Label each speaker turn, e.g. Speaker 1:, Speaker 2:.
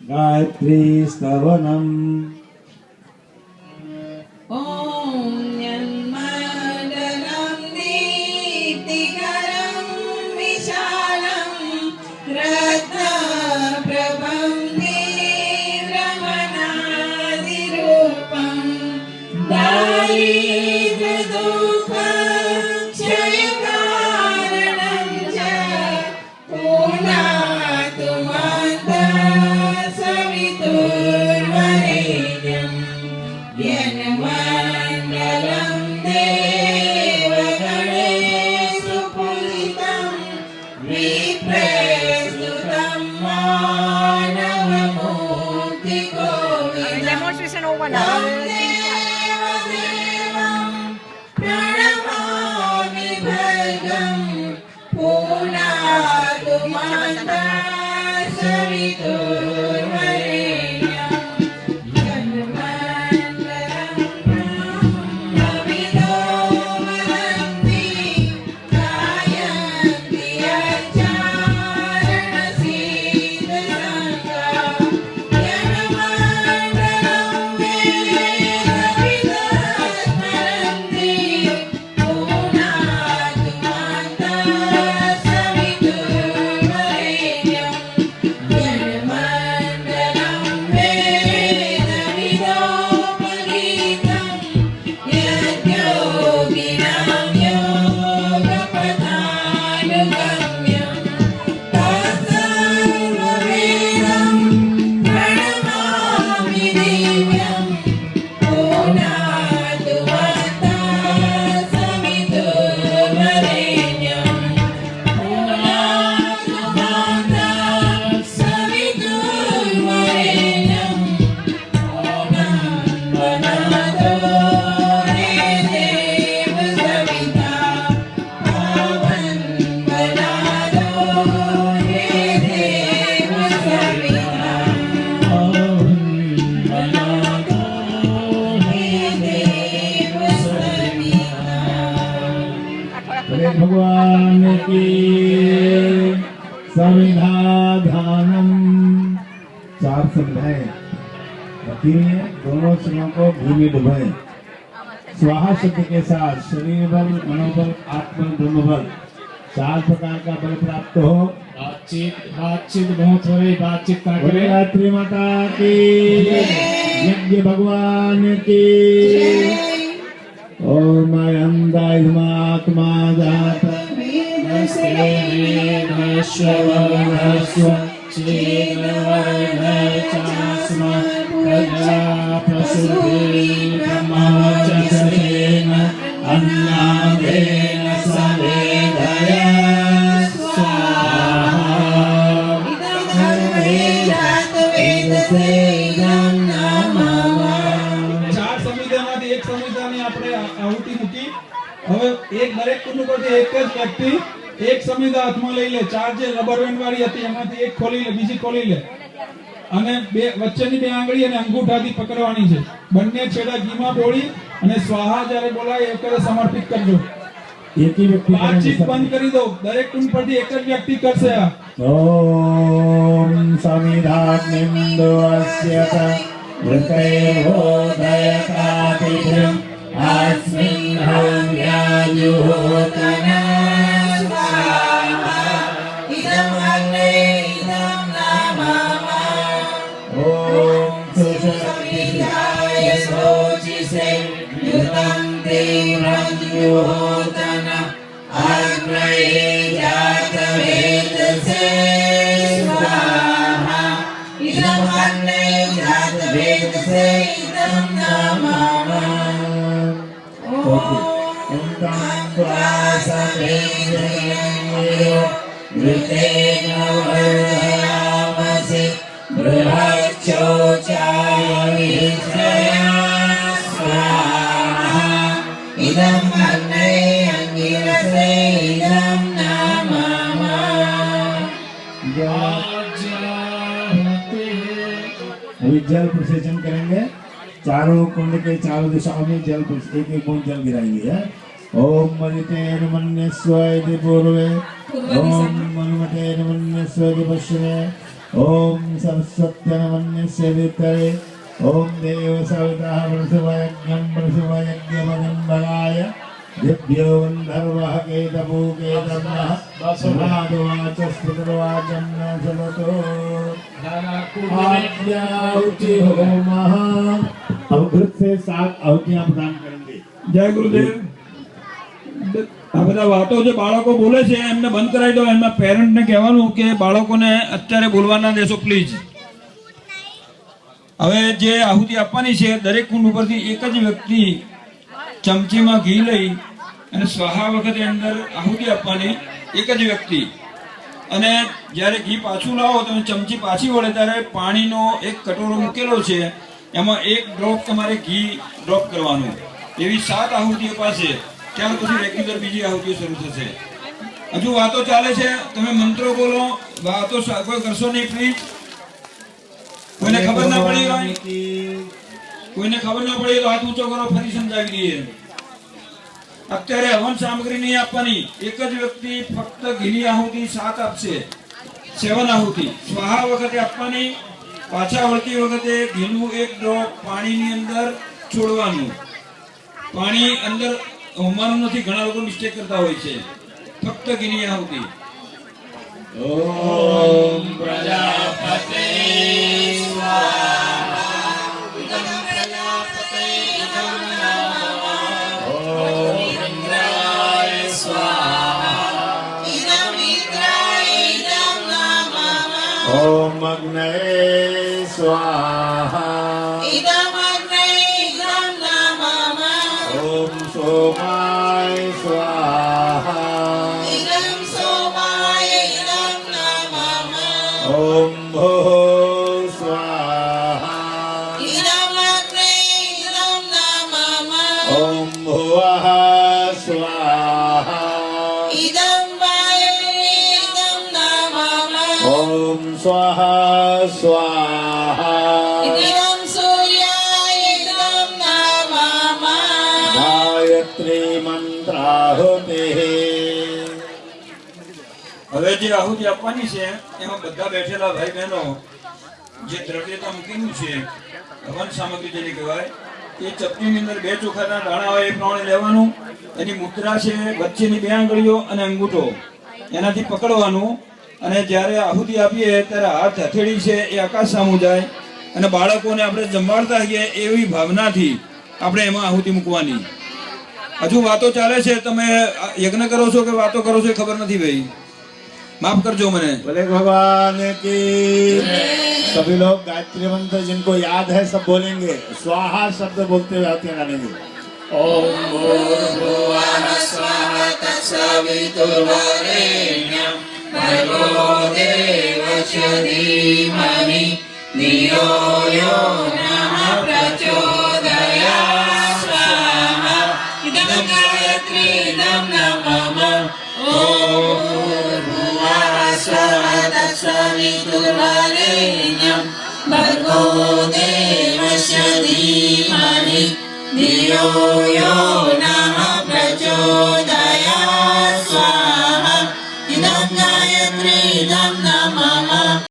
Speaker 1: गायत्री स्तवनम्
Speaker 2: ॐ यन्मण्डलं दीप्तिकरं विशालं रत्नप्रभं दीव्रमनादिरूपं दारिद्र्यदुःखक्षयकारणं च पूर्णातु सवितुर्वरेण्यं यन्मण्डलं देवगणेषु पूजितं विप्रस्तुतं मानवमूर्तिकोविदं
Speaker 3: Demonstration over
Speaker 2: तं
Speaker 3: now.
Speaker 2: देवदेवं प्रणमामि भर्गं पूर्णातु सवितुर्वरेण्यं यन्मण्डलं ब्रह्मविदो वदन्ति गायन्ति यच्चारणशीलसङ्गा यन्मण्डलं वेदविदो स्मरन्ति पूर्णातु सवितुर्वरेण्यं यन्मण्डलं वेदविदोपगीतं यद्योगिनां योगपदानुगम्यं तत्सर्ववेदं प्रणमामि दिव्यं पूर्णातु सवितुर्वरेण्यं पूर्णातु सवितुर्वरेण्यं वनादो रे देव सविता पावन वनादो रे देव सविता वनादो रे देव सविता।
Speaker 1: बोले भगवान की संविधानम। चार संविधाएं रखी हैं, दोनों शरीरों को घी में डुबाएं। स्वाहा शब्द के साथ शरीर बल, मनोबल, आत्मबल, ब्रह्मबल चार प्रकार का बल प्राप्त हो।
Speaker 4: बातचीत बहुत हो रही, बातचीत का
Speaker 1: बोले
Speaker 4: करें।
Speaker 1: गायत्री माता की, यज्ञ भगवान की। ओम अयंदात्मा जात
Speaker 4: अन्नादेन सवेदया स्वाहा।
Speaker 5: ચાર સંવિધાનમાંથી એક સંવિધાનની આપણે આહુતિ મૂકી. હવે એક દરેક કુંડ પરથી એક જ વ્યક્તિ એક સંવિધા હાથમાં લઈ લે. ચાર જે રબર બેન્ડ વાળી હતી એમાંથી એક ખોલી લે, બીજી ખોલી લે અને વચ્ચેની બે આંગળી અને અંગૂઠાથી પકડવાની છે. બંને છેડા ઘીમાં બોળી અને સ્વાહા જ્યારે બોલાય એ કરે સમર્પિત કરજો.
Speaker 1: एक ही व्यक्ति
Speaker 5: બાતચીત
Speaker 1: करेंगे
Speaker 5: બંધ કરી દો. દરેક કુંડ પરથી એક જ વ્યક્તિ કરશે આ.
Speaker 1: ओम समिधाग्निन्दोऽस्यत ऋतैर्होदयकातिथिम् अस्मिन् हव्याजुहोतना
Speaker 2: स्वाहा इदं अग्ने इदं नमः
Speaker 1: ओम
Speaker 2: सुषुप्तिधाय शोचिसे युतं तीव्रं जुहोतन अग्नये जातवेदसे स्वाहा इदं अग्ने जातवेदसे इदं नमः ऋतेन वर्धयामसि बृहच्छोचाय विश्रया स्वाहा इदं अग्ने अङ्गिरसे इदं नमः
Speaker 1: अभी जल प्रसेचन करेंगे। चारों कुंड के चारों दिशाओं में जल एक एक बूंद जल गिराएंगे। ओम मदितेन मन्यस्व इति पूर्वे ओम मनुमतेन मन्यस्व इति पश्चिमे ओम सरस्वत्यनमन्यस्य वित्तये ओम देव सवितः प्रसवयज्ञं प्रसवयज्ञमगन्धराय दिव्यो गन्धर्वः केतपूकेतम्नः समादवाचस्पतिर्वाचं न चलतो आज्ञाहुति होमः। अब घृत से 7 आहुतियां प्रदान करेंगे।
Speaker 5: જય ગુરુદેવ। આ બધા વાતો જે બાળકો બોલે છે એમને બંધ કરાવી દો। એમના પેરેન્ટને કહેવાનું કે બાળકોને અત્યારે બોલવા ના દેશો પ્લીઝ। હવે જે આહુતિ આપવાની છે દરેક કુંડ ઉપરથી એક જ વ્યક્તિ ચમચીમાં ઘી લઈ અને સ્વાહા વખતે અંદર આહુતિ આપવાની એક જ વ્યક્તિ। અને જ્યારે ઘી પાછું લાવો તમે ચમચી પાછી વળે ત્યારે પાણીનો એક કટોરો મૂકેલો છે એમાં 1 ડ્રોપ તમારે ઘી ડ્રોપ કરવાનું। એવી 7 આહુતિઓ પાસે ત્યાર પછી રેગ્યુલર બીજી આહુતિઓ શરૂ થશે। હજુ વાતો ચાલે છે, તમે મંત્રો બોલો, વાતો કોઈ કરશો નહીં પ્લીઝ। કોઈને ખબર ના પડી હોય, કોઈને ખબર ના પડી તો હાથ ઊંચો કરો, ફરી સમજાવી દઈએ। અત્યારે હવન સામગ્રી નહીં આપવાની, એક જ વ્યક્તિ ફક્ત ઘીની આહુતિ 7 આપશે। 7 આહુતિ સ્વાહા વખતે આપવાની, પાછા વળતી વખતે ઘીનું 1 ડ્રોપ પાણીની અંદર છોડવાનું। પાણી અંદર હોમવાનું નથી, ઘણા લોકો મિસ્ટેક કરતા હોય છે। ફક્ત ઘીની આહુતિ।
Speaker 2: ઓમ પ્રજાપતે સ્વાહા ઇદં પ્રજાપતે ઇદં નમઃ ઓમ ઇન્દ્રાય સ્વાહા ઇદં ઇન્દ્રાય ઇદં નમઃ
Speaker 1: ओम अग्नये स्वाहा
Speaker 2: ઇદં અગ્નય ઇદં નમઃ
Speaker 1: ओम सोमाय स्वाहा
Speaker 2: ઇદં સોમાય ઇદં નમઃ
Speaker 1: ओम भूः स्वाहा
Speaker 2: ઇદં અગ્નય ઇદં નમઃ
Speaker 1: ओम भुवः स्वाहा
Speaker 2: ઇદં વાયવે ઇદં નમઃ
Speaker 1: ओम स्वाहा स्वाहा
Speaker 2: ઇદં સૂર્યાય ઇદં નમઃ
Speaker 1: गायत्री मंत्राहुति
Speaker 5: હવે જે આહુતિ આપવાની છે એમાં બધા બેઠેલા ભાઈ બહેનો જે દ્રવ્યતા મૂકેલું છે હવન સામગ્રી જેને કહેવાય એ ચપટીની અંદર 2 ચોખાના દાણા હોય એ પ્રમાણે લેવાનું। એની મુદ્રા છે વચ્ચેની 2 આંગળીઓ અને અંગૂઠો એનાથી પકડવાનું અને જ્યારે આહુતિ આપીએ ત્યારે હાથ હથેળી છે એ આકાશ સામું જાય અને બાળકોને આપણે જમાડતા હોઈએ એવી ભાવનાથી આપણે એમાં આહુતિ મૂકવાની। હજુ વાતો ચાલે છે, તમે યજ્ઞ કરો છો કે વાતો કરો છો એ ખબર નથી ભાઈ, माफ करजो मैंने।
Speaker 1: बोले भगवान की। सभी लोग गायत्री मंत्र जिनको याद है सब बोलेंगे, स्वाहा शब्द बोलते हुए आरती गानेंगे।
Speaker 2: ओम भूर्भुवः स्वः तत्सवितुर्वरेण्यं भर्गो देवस्य धीमहि धियो यो नः प्रचोदयात् स्वाहा इदं गायत्री इदं नमः ओम भूर्भुवः स्वः तत्सवितुर्वरेण्यं भर्गो देवस्य धीमहि धियो यो नः प्रचोदयात्।